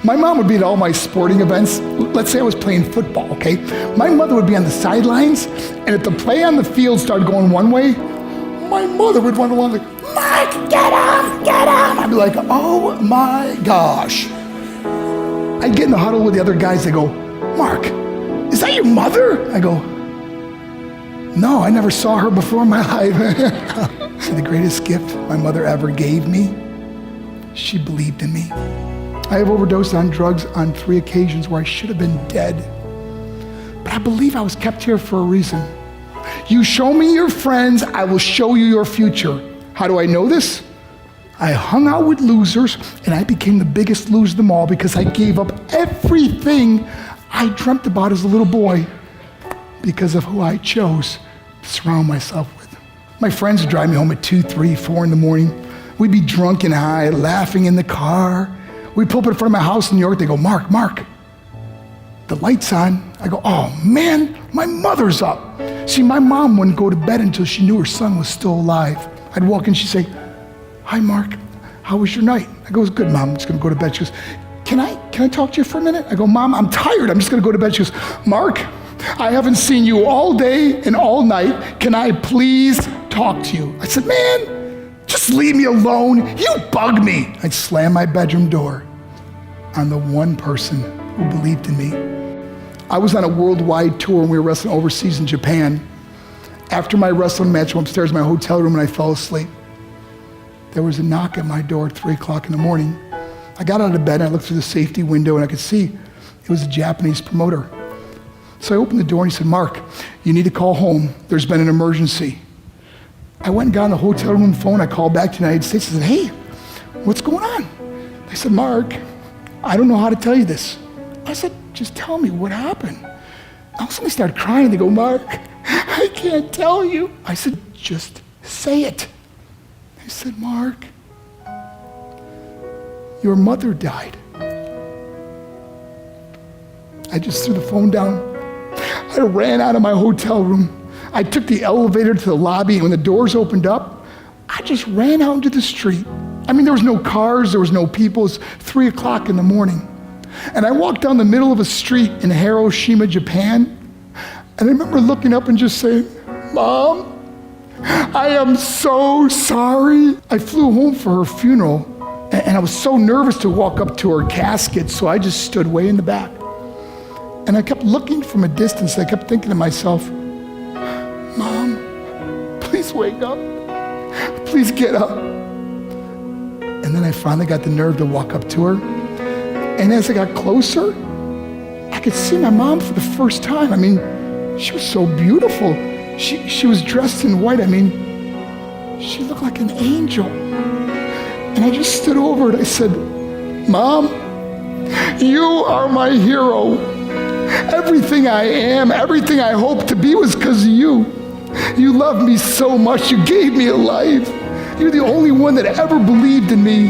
My mom would be at all my sporting events. Let's say I was playing football, okay? My mother would be on the sidelines, and if the play on the field started going one way, my mother would run along like, Mark, get him, get him. I'd be like, oh my gosh. I'd get in the huddle with the other guys. They go, Mark, is that your mother? I go, no, I never saw her before in my life. See, the greatest gift my mother ever gave me, she believed in me. I have overdosed on drugs on 3 occasions where I should have been dead. But I believe I was kept here for a reason. You show me your friends, I will show you your future. How do I know this? I hung out with losers, and I became the biggest loser of them all because I gave up everything I dreamt about as a little boy because of who I chose to surround myself with. My friends would drive me home at 2, 3, 4 in the morning. We'd be drunk and high, laughing in the car. We'd pull up in front of my house in New York. They go, Mark, the light's on. I go, oh man, my mother's up. See, my mom wouldn't go to bed until she knew her son was still alive. I'd walk in, she'd say, hi Mark, how was your night? I go, it was good, Mom, I'm just gonna go to bed. She goes, can I talk to you for a minute? I go, Mom, I'm tired, I'm just gonna go to bed. She goes, Mark, I haven't seen you all day and all night. Can I please talk to you? I said, man, just leave me alone. You bug me. I'd slam my bedroom door on the one person who believed in me. I was on a worldwide tour and we were wrestling overseas in Japan. After my wrestling match, I went upstairs in my hotel room and I fell asleep. There was a knock at my door at 3 o'clock in the morning. I got out of bed and I looked through the safety window and I could see it was a Japanese promoter. So I opened the door and he said, Mark, you need to call home. There's been an emergency. I went and got on the hotel room phone. I called back to the United States. I said, hey, what's going on? They said, Mark, I don't know how to tell you this. I said, just tell me what happened. All of a sudden they started crying. They go, Mark, I can't tell you. I said, just say it. They said, Mark, your mother died. I just threw the phone down. I ran out of my hotel room. I took the elevator to the lobby, and when the doors opened up, I just ran out into the street. I mean, there was no cars, there was no people. It was 3 o'clock in the morning. And I walked down the middle of a street in Hiroshima, Japan, and I remember looking up and just saying, Mom, I am so sorry. I flew home for her funeral, and I was so nervous to walk up to her casket, so I just stood way in the back. And I kept looking from a distance. I kept thinking to myself, Mom, please wake up. Please get up. And then I finally got the nerve to walk up to her. And as I got closer, I could see my mom for the first time. I mean, she was so beautiful. She was dressed in white. I mean, she looked like an angel. And I just stood over and I said, Mom, you are my hero. Everything I am, everything I hope to be was because of you. You loved me so much. You gave me a life. You're the only one that ever believed in me.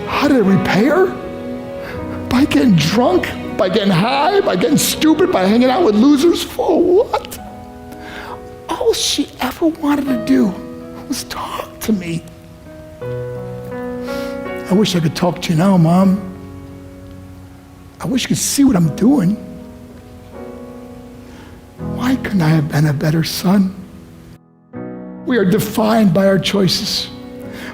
How did I repay her? By getting drunk, by getting high, by getting stupid, by hanging out with losers? For what? All she ever wanted to do was talk to me. I wish I could talk to you now, Mom. I wish you could see what I'm doing. Why couldn't I have been a better son? We are defined by our choices.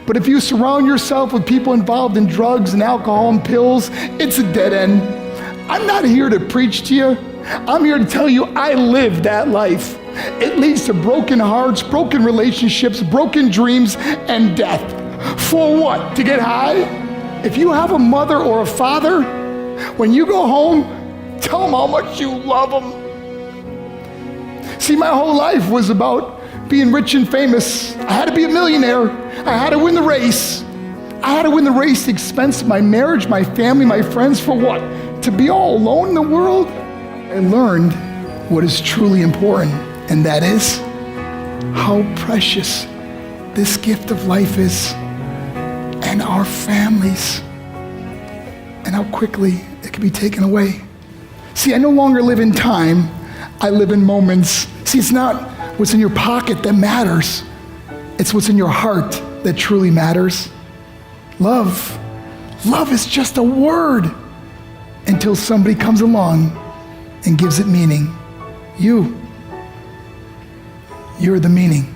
But if you surround yourself with people involved in drugs and alcohol and pills, it's a dead end. I'm not here to preach to you. I'm here to tell you I lived that life. It leads to broken hearts, broken relationships, broken dreams, and death. For what? To get high? If you have a mother or a father, when you go home, tell them how much you love them. See, my whole life was about being rich and famous. I had to be a millionaire. I had to win the race. I had to win the race at the expense of my marriage, my family, my friends. For what? To be all alone in the world? I learned what is truly important, and that is how precious this gift of life is, and our families, and how quickly it can be taken away. See, I no longer live in time. I live in moments. See, it's not what's in your pocket that matters. It's what's in your heart that truly matters. Love Love is just a word until somebody comes along and gives it meaning. You're the meaning.